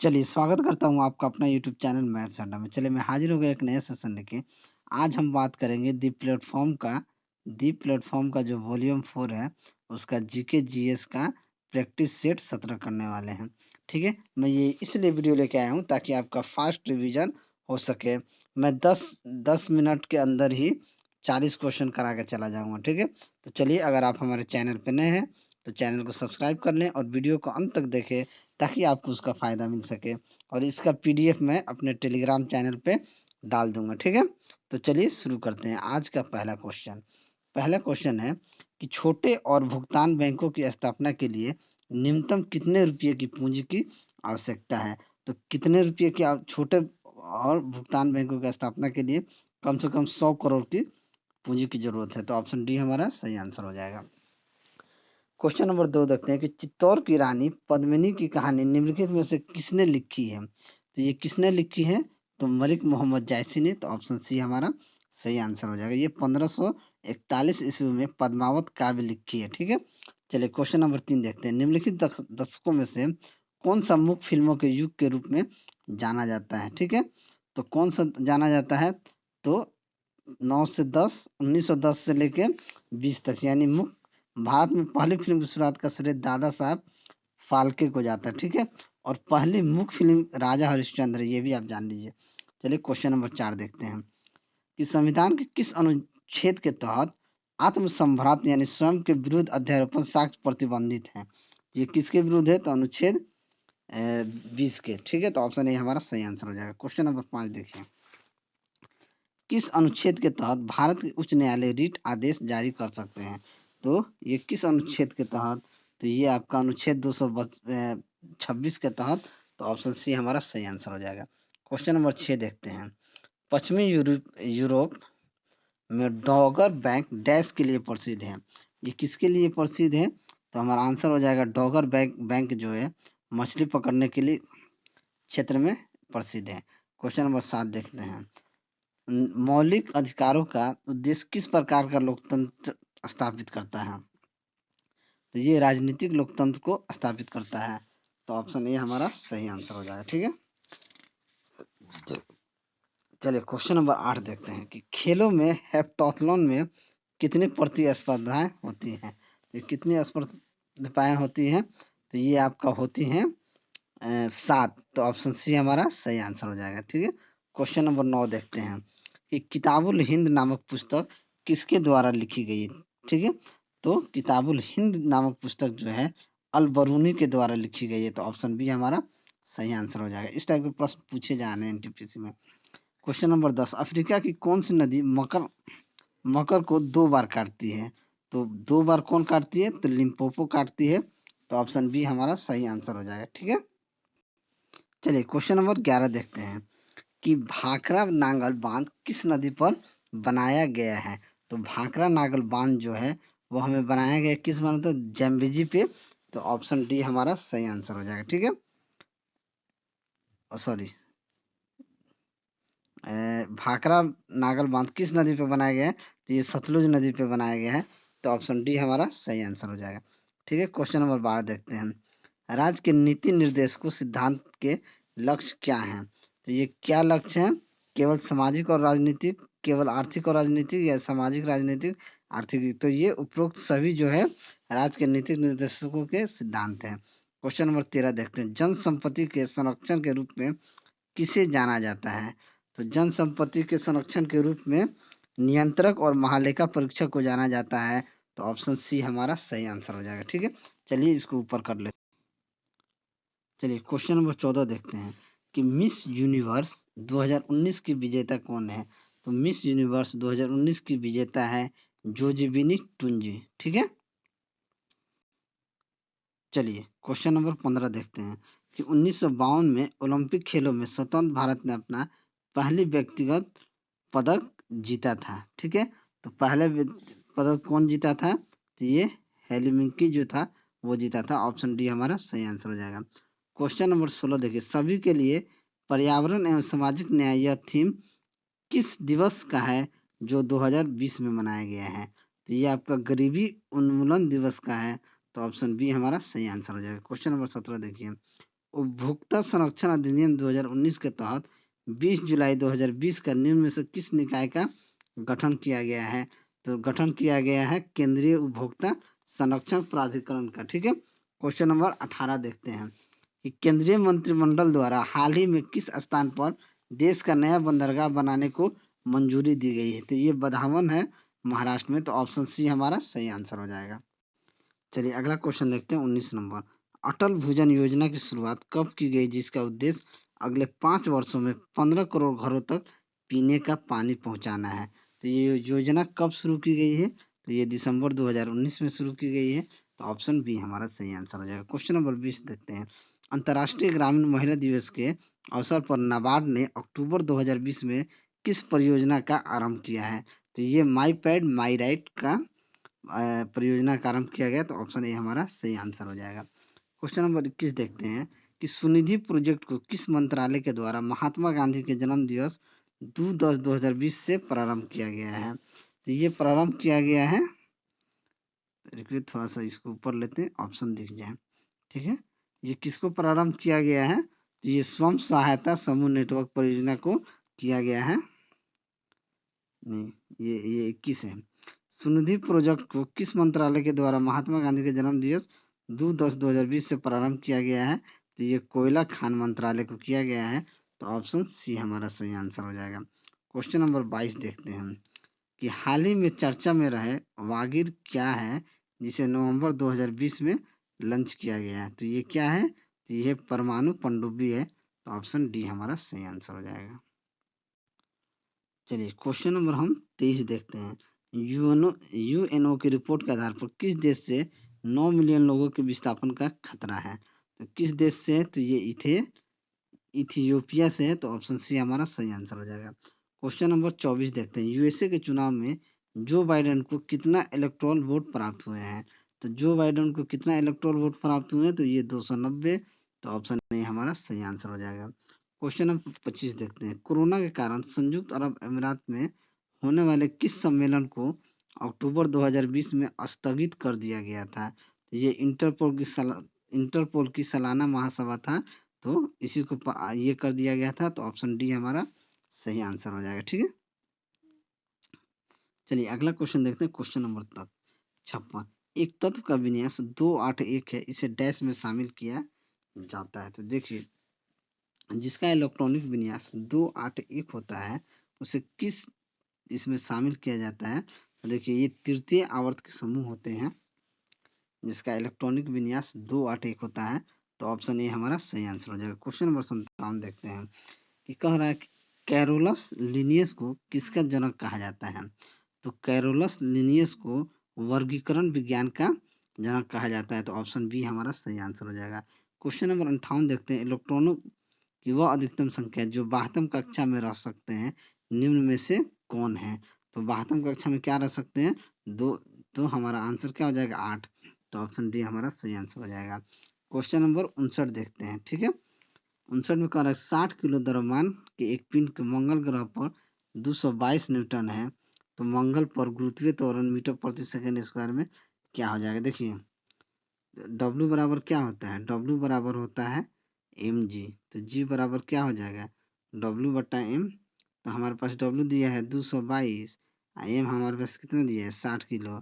चलिए, स्वागत करता हूँ आपका अपना यूट्यूब चैनल मैथ्स अड्डा में। चलिए, मैं हाज़िर हो गया एक नए सेशन लेके। आज हम बात करेंगे दी प्लेटफ़ॉर्म का जो वॉल्यूम 4 है, उसका जीके जीएस का प्रैक्टिस सेट 17 करने वाले हैं। ठीक है? मैं ये इसलिए वीडियो लेके आया हूँ ताकि आपका फ़ास्ट रिवीज़न हो सके। मैं 10 मिनट के अंदर ही 40 क्वेश्चन करा के चला जाऊँगा। ठीक है? तो चलिए, अगर आप हमारे चैनल पे नए हैं, तो चैनल को सब्सक्राइब कर लें और वीडियो को अंत तक देखें ताकि आपको उसका फ़ायदा मिल सके। और इसका पीडीएफ मैं अपने टेलीग्राम चैनल पे डाल दूँगा, ठीक है? तो चलिए शुरू करते हैं आज का पहला क्वेश्चन। पहला क्वेश्चन है कि छोटे और भुगतान बैंकों की स्थापना के लिए न्यूनतम कितने रुपये की पूँजी की आवश्यकता है? तो कितने रुपये की छोटे और भुगतान बैंकों की स्थापना के लिए कम से कम 100 करोड़ की पूँजी की ज़रूरत है। तो ऑप्शन डी हमारा सही आंसर हो जाएगा। क्वेश्चन नंबर 2 देखते हैं कि चित्तौड़ की रानी पद्मिनी की कहानी निम्नलिखित में से किसने लिखी है? तो ये किसने लिखी है? तो मलिक मोहम्मद जायसी ने। तो ऑप्शन सी हमारा सही आंसर हो जाएगा। ये 1541 ईस्वी में पद्मावत काव्य लिखी है। ठीक है? चलिए, क्वेश्चन नंबर 3 देखते हैं। निम्नलिखित दशकों में से कौन सा मुख्य फिल्मों के युग के रूप में जाना जाता है? ठीक है? तो कौन सा जाना जाता है? तो 9 से 10, 1910 से लेके 20 तक, यानी भारत में पहली फ़िल्म की शुरुआत का श्रेय दादा साहब फाल्के को जाता है, ठीक है? और पहली मुख्य फ़िल्म राजा हरिश्चंद्र, ये भी आप जान लीजिए। चलिए, क्वेश्चन नंबर 4 देखते हैं कि संविधान के किस अनुच्छेद के तहत आत्मसम्भ्रांत यानी स्वयं के विरुद्ध अध्यारोपण साक्ष्य प्रतिबंधित है? ये किसके विरुद्ध है? तो अनुच्छेद 20 के, ठीक है? तो ऑप्शन ए हमारा सही आंसर हो जाएगा। क्वेश्चन नंबर 5 देखिए। किस अनुच्छेद के तहत भारत के उच्च न्यायालय रिट आदेश जारी कर सकते हैं? तो ये किस अनुच्छेद के तहत? तो ये आपका अनुच्छेद 226 के तहत। तो ऑप्शन सी हमारा सही आंसर हो जाएगा। क्वेश्चन नंबर 6 देखते हैं। पश्चिमी यूरोप में डॉगर बैंक डैश के लिए प्रसिद्ध है? ये किसके लिए प्रसिद्ध है? तो हमारा आंसर हो जाएगा डॉगर बैंक जो है मछली पकड़ने के लिए क्षेत्र में प्रसिद्ध है। क्वेश्चन नंबर 7 देखते हैं। मौलिक अधिकारों का उद्देश्य किस प्रकार का लोकतंत्र स्थापित करता है? तो ये राजनीतिक लोकतंत्र को स्थापित करता है। तो ऑप्शन ए हमारा सही आंसर हो जाएगा। ठीक है? चलिए, क्वेश्चन नंबर 8 देखते हैं कि खेलों में हेप्टाथलॉन में कितनी प्रतिस्पर्धाएं होती हैं? तो कितनी स्पर्धाएं होती हैं? तो ये आपका होती हैं 7। तो ऑप्शन सी हमारा सही आंसर हो जाएगा। ठीक है? क्वेश्चन नंबर 9 देखते हैं कि किताबुल हिंद नामक पुस्तक किसके द्वारा लिखी गई? ठीक है? तो किताबुल हिंद नामक पुस्तक जो है अल बरूनी के द्वारा लिखी गई है। तो ऑप्शन बी हमारा सही आंसर हो जाएगा। इस टाइप के प्रश्न पूछे जा रहे हैं एनटीपीसी में। क्वेश्चन नंबर 10, अफ्रीका की कौन सी नदी मकर मकर को 2 बार काटती है? तो 2 बार कौन काटती है? तो लिम्पोपो काटती है। तो ऑप्शन बी हमारा सही आंसर हो जाएगा। ठीक है? चलिए, क्वेश्चन नंबर 11 देखते हैं कि भाखड़ा नांगल बांध किस नदी पर बनाया गया है? तो भाखड़ा नांगल बांध जो है वो हमें बनाया गया किस पर? तो जैम्बेजी पे। तो ऑप्शन डी हमारा सही आंसर हो जाएगा। ठीक है? सॉरी, भाखड़ा नागल बांध किस नदी पे बनाया गया है? तो ये सतलुज नदी पे बनाया गया है। तो ऑप्शन डी हमारा सही आंसर हो जाएगा। ठीक है? क्वेश्चन नंबर 12 देखते हैं। राज्य के नीति निर्देशकों सिद्धांत के लक्ष्य क्या हैं? तो ये क्या लक्ष्य हैं? केवल सामाजिक और राजनीतिक, केवल आर्थिक और राजनीतिक, या सामाजिक, राजनीतिक, आर्थिक? तो ये उपरोक्त सभी जो है राज्य के नीति निर्देशकों के सिद्धांत हैं। क्वेश्चन नंबर 13 देखते हैं। जन संपत्ति के संरक्षण के रूप में किसे जाना जाता है? तो जन संपत्ति के संरक्षण के रूप में नियंत्रक और महालेखा परीक्षक को जाना जाता है। तो ऑप्शन सी हमारा सही आंसर हो जाएगा। ठीक है? चलिए, इसको ऊपर कर ले। चलिए, क्वेश्चन नंबर 14 देखते हैं कि मिस यूनिवर्स 2019 की विजेता कौन है? तो मिस यूनिवर्स 2019 की विजेता है जोजीबिनी टुंजी। ठीक है? चलिए, क्वेश्चन नंबर 15 देखते हैं कि 1952 में ओलंपिक खेलों में स्वतंत्र भारत ने अपना पहली व्यक्तिगत पदक जीता था। ठीक है? तो पहले पदक कौन जीता था? तो ये हेलसिंकी जो था वो जीता था। ऑप्शन डी हमारा सही आंसर हो जाएगा। क्वेश्चन नंबर 16 देखिए। सभी के लिए पर्यावरण एवं सामाजिक न्याय यह थीम किस दिवस का है जो 2020 में मनाया गया है? तो ये आपका गरीबी उन्मूलन दिवस का है। तो ऑप्शन बी हमारा सही आंसर हो जाएगा। क्वेश्चन नंबर 17 देखिए। उपभोक्ता संरक्षण अधिनियम 2019 के तहत 20 जुलाई 2020 का निम्न में से किस निकाय का गठन किया गया है? तो गठन किया गया है केंद्रीय उपभोक्ता संरक्षण प्राधिकरण का। ठीक है, क्वेश्चन नंबर 18 देखते हैं कि केंद्रीय मंत्रिमंडल द्वारा हाल ही में किस स्थान पर देश का नया बंदरगाह बनाने को मंजूरी दी गई है? तो ये बधावन है महाराष्ट्र में। तो ऑप्शन सी हमारा सही आंसर हो जाएगा। चलिए अगला क्वेश्चन देखते हैं 19 नंबर। अटल भूजल योजना की शुरुआत कब की गई जिसका उद्देश्य अगले 5 वर्षों में 15 करोड़ घरों तक पीने का पानी पहुंचाना है? तो ये योजना कब शुरू की गई है? तो ये दिसंबर 2019 में शुरू की गई है। तो ऑप्शन बी हमारा सही आंसर हो जाएगा। क्वेश्चन नंबर 20 देखते हैं। अंतर्राष्ट्रीय ग्रामीण महिला दिवस के अवसर पर नाबार्ड ने अक्टूबर 2020 में किस परियोजना का आरंभ किया है? तो ये माई पैड माई राइट का परियोजना का आरंभ किया गया। तो ऑप्शन ए हमारा सही आंसर हो जाएगा। क्वेश्चन नंबर 21 देखते हैं कि सुनिधि प्रोजेक्ट को किस मंत्रालय के द्वारा महात्मा गांधी के जन्म दिवस 2/10/2020 से प्रारंभ किया गया है? तो ये प्रारंभ किया गया है, देखिए थोड़ा सा इसको ऊपर लेते हैं, ऑप्शन दिख जाए। ठीक है, ये किसको प्रारंभ किया गया है? तो ये स्वयं सहायता समूह नेटवर्क परियोजना को किया गया है। नहीं, ये 21 है। सुनिधि प्रोजेक्ट को किस मंत्रालय के द्वारा महात्मा गांधी के जन्म दिवस 2/10/2020 से प्रारंभ किया गया है? तो ये कोयला खान मंत्रालय को किया गया है। तो ऑप्शन सी हमारा सही आंसर हो जाएगा। क्वेश्चन नंबर 22 देखते हैं कि हाल ही में चर्चा में रहे वागिर क्या है जिसे नवंबर 2020 में लॉन्च किया गया है? तो ये क्या है? तो ये परमाणु पनडुब्बी है। तो ऑप्शन डी हमारा सही आंसर हो जाएगा। चलिए क्वेश्चन नंबर हम 23 देखते हैं। यूएनओ की रिपोर्ट के आधार पर किस देश से 9 मिलियन लोगों के विस्थापन का खतरा है? तो किस देश से है? तो ये इथियोपिया से है। तो ऑप्शन सी हमारा सही आंसर हो जाएगा। क्वेश्चन नंबर 24 देखते हैं। यूएसए के चुनाव में जो बाइडेन को कितना इलेक्टोरल वोट प्राप्त हुए हैं? तो जो बाइडेन को कितना इलेक्टोरल वोट प्राप्त हुए हैं? तो ये 290। तो ऑप्शन ए हमारा सही आंसर हो जाएगा। क्वेश्चन नंबर 25 देखते हैं। कोरोना के कारण संयुक्त अरब अमीरात में होने वाले किस सम्मेलन को अक्टूबर 2020 में स्थगित कर दिया गया था? तो ये इंटरपोल की सालाना महासभा था। तो इसी को ये कर दिया गया था। तो ऑप्शन डी हमारा सही आंसर हो जाएगा। ठीक है, चलिए अगला क्वेश्चन देखते हैं। Question number 56। एक तत्व का विन्यास 281 है, इसे डैश में शामिल किया जाता है? तो देखिए जिसका इलेक्ट्रॉनिक विन्यास 281 होता है उसे किस इसमें शामिल किया जाता है? तो देखिए ये तृतीय आवर्त के समूह होते हैं जिसका इलेक्ट्रॉनिक विन्यास 281 होता है। तो ऑप्शन ए हमारा सही आंसर हो जाएगा। क्वेश्चन नंबर 57 देखते हैं कि कह रहा है कि कैरोलस लिनियस को किसका जनक कहा जाता है? तो कैरोलस लिनियस को वर्गीकरण विज्ञान का जनक कहा जाता है। तो ऑप्शन बी हमारा सही आंसर हो जाएगा। क्वेश्चन नंबर 58 देखते हैं। इलेक्ट्रॉनों की वह अधिकतम संख्या जो 72 कक्षा में रह सकते हैं निम्न में से कौन है? तो 72 कक्षा में क्या रह सकते हैं? दो। तो हमारा आंसर क्या हो जाएगा? 8। तो ऑप्शन डी हमारा सही आंसर हो जाएगा। क्वेश्चन नंबर 59 देखते हैं। ठीक है, 59 में कह रहा है 60 किलो द्रव्यमान के एक पिंड के मंगल ग्रह पर 222 न्यूटन है। तो मंगल पर गुरुत्वीय त्वरण मीटर प्रति सेकंड स्क्वायर में क्या हो जाएगा? देखिए डब्ल्यू बराबर क्या होता है? डब्ल्यू बराबर होता है एम जी। तो जी बराबर क्या हो जाएगा? डब्ल्यू बट्टा एम। तो हमारे पास डब्ल्यू दिया है 222, एम हमारे पास कितना दिया है? 60 किलो।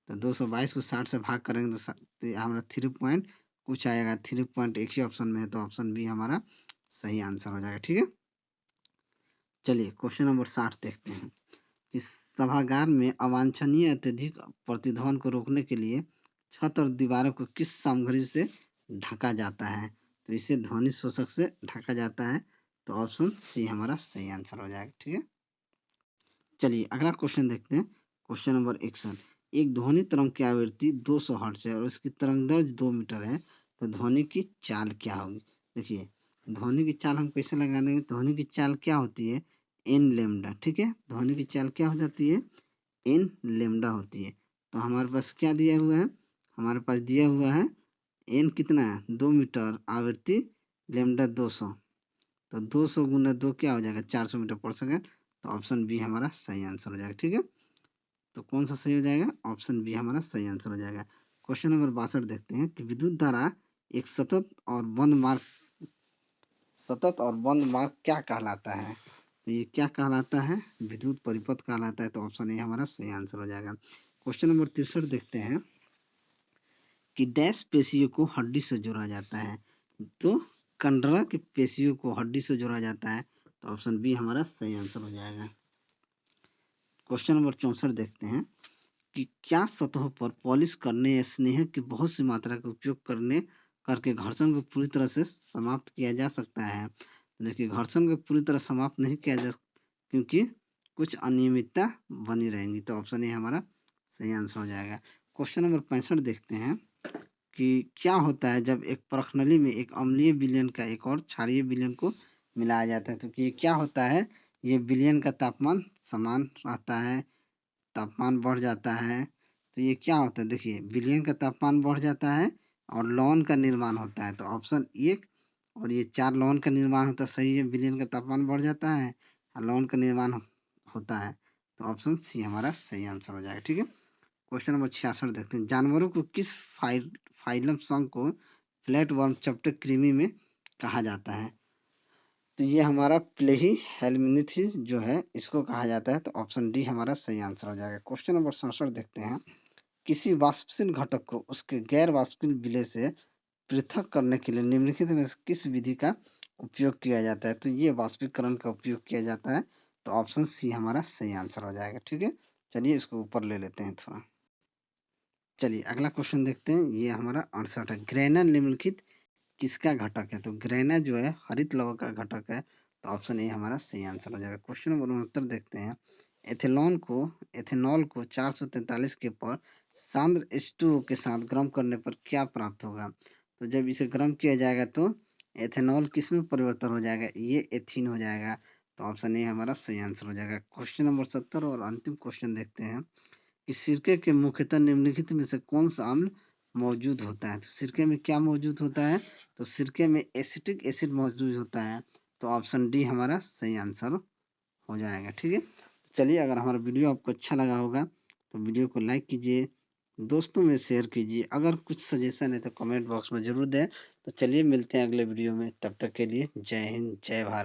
तो 222 को 60 से भाग करेंगे तो तो हमारा 3 पॉइंट कुछ आएगा। 3 पॉइंट एक ही ऑप्शन में है। तो ऑप्शन बी हमारा सही आंसर हो जाएगा। ठीक है, चलिए क्वेश्चन नंबर 60 देखते हैं। इस सभागार में अवांछनीय अत्यधिक प्रतिध्वनि को रोकने के लिए छत और दीवारों को किस सामग्री से ढका जाता है? तो इसे ध्वनि शोषक से ढका जाता है। तो ऑप्शन सी हमारा सही आंसर हो जाएगा। ठीक है, चलिए अगला क्वेश्चन देखते हैं। Question number 61। एक ध्वनि तरंग की आवृत्ति 200 हर्ट्ज है और उसकी तरंग दैर्घ्य 2 मीटर है। तो ध्वनि की चाल क्या होगी? देखिए ध्वनि की चाल हम कैसे लगाने? ध्वनि की चाल क्या होती है? N lambda. ठीक है, ध्वनि की चाल क्या हो जाती है? एन लेमडा होती है। तो हमारे पास क्या दिया हुआ है? हमारे पास दिया हुआ है एन कितना है? 2 मीटर, आवृत्ति लेमडा 200। तो 200 गुना 2 क्या हो जाएगा? 400 मीटर पर सेकंड। तो ऑप्शन बी हमारा सही आंसर हो जाएगा। ठीक है, तो कौन सा सही हो जाएगा? ऑप्शन बी हमारा सही आंसर हो जाएगा। क्वेश्चन नंबर 62 देखते हैं कि विद्युत धारा एक सतत और बंद मार्ग सतत और बंद मार्ग क्या कहलाता है? तो ये क्या कहलाता है? विद्युत परिपथ कहलाता है। तो ऑप्शन ए हमारा सही आंसर हो जाएगा। क्वेश्चन नंबर 63 देखते हैं कि डैश पेशियों को हड्डी से जोड़ा जाता है। तो कंडरा की पेशियों को हड्डी से जोड़ा जाता है। तो ऑप्शन बी हमारा सही आंसर हो जाएगा। क्वेश्चन नंबर 64 देखते हैं कि क्या सतहों पर पॉलिश करने या स्नेह की बहुत सी मात्रा का उपयोग करने करके घर्षण को पूरी तरह से समाप्त किया जा सकता है? देखिए, घर्षण को पूरी तरह समाप्त नहीं किया जा, क्योंकि कुछ अनियमितता बनी रहेंगी। तो ऑप्शन ए हमारा सही आंसर हो जाएगा। क्वेश्चन नंबर 65 देखते हैं कि क्या होता है जब एक परखनली में एक अम्लीय विलयन का एक और क्षारीय विलयन को मिलाया जाता है? तो ये क्या होता है? ये विलयन का तापमान समान रहता है, तापमान बढ़ जाता है। तो ये क्या होता है? देखिए, विलयन का तापमान बढ़ जाता है और लवण का निर्माण होता है। तो ऑप्शन एक और ये 4 लवण का निर्माण होता है, सही है। विलयन का तापमान बढ़ जाता है और लवण का निर्माण होता है। तो ऑप्शन सी हमारा सही आंसर हो जाएगा। ठीक है। क्वेश्चन नंबर 66 देखते हैं, जानवरों को किस फाइलम संघ को फ्लैट वर्म चैप्टर कृमि में कहा जाता है? तो ये हमारा प्लेही हेल्मिन्थिस जो है, इसको कहा जाता है। तो ऑप्शन डी हमारा सही आंसर हो जाएगा। क्वेश्चन नंबर 67 देखते हैं, किसी वाष्पशील घटक को उसके गैर वाष्पशील विलय से पृथक करने के लिए निम्नलिखित में से किस विधि का उपयोग किया जाता है? तो ये वाष्पीकरण का उपयोग किया जाता है। तो ऑप्शन सी हमारा सही आंसर हो जाएगा। ठीक है। चलिए इसको ऊपर ले लेते हैं थोड़ा। चलिए अगला क्वेश्चन देखते हैं। ये हमारा 68 है, ग्रेना निम्नलिखित किसका घटक है? तो ग्रेना जो है हरित लवण का घटक है। तो ऑप्शन ए हमारा सही आंसर हो जाएगा। क्वेश्चन नंबर 69 देखते हैं, एथेनॉल को 443 के पर सांद्र H2O के साथ गर्म करने पर क्या प्राप्त होगा? तो जब इसे गर्म किया जाएगा तो एथेनॉल किस में परिवर्तन हो जाएगा? ये एथीन हो जाएगा। तो ऑप्शन ए हमारा सही आंसर हो जाएगा। क्वेश्चन नंबर 70 और अंतिम क्वेश्चन देखते हैं कि सिरके के मुख्यतः निम्नलिखित में से कौन सा अम्ल मौजूद होता है? तो सिरके में क्या मौजूद होता है? तो सिरके में एसिटिक एसिड मौजूद होता है। तो ऑप्शन डी हमारा सही आंसर हो जाएगा। ठीक है। चलिए, अगर हमारा वीडियो आपको अच्छा लगा होगा तो वीडियो को लाइक कीजिए, दोस्तों में शेयर कीजिए। अगर कुछ सजेशन है तो कमेंट बॉक्स में ज़रूर दें। तो चलिए मिलते हैं अगले वीडियो में, तब तक के लिए जय हिंद, जय भारत।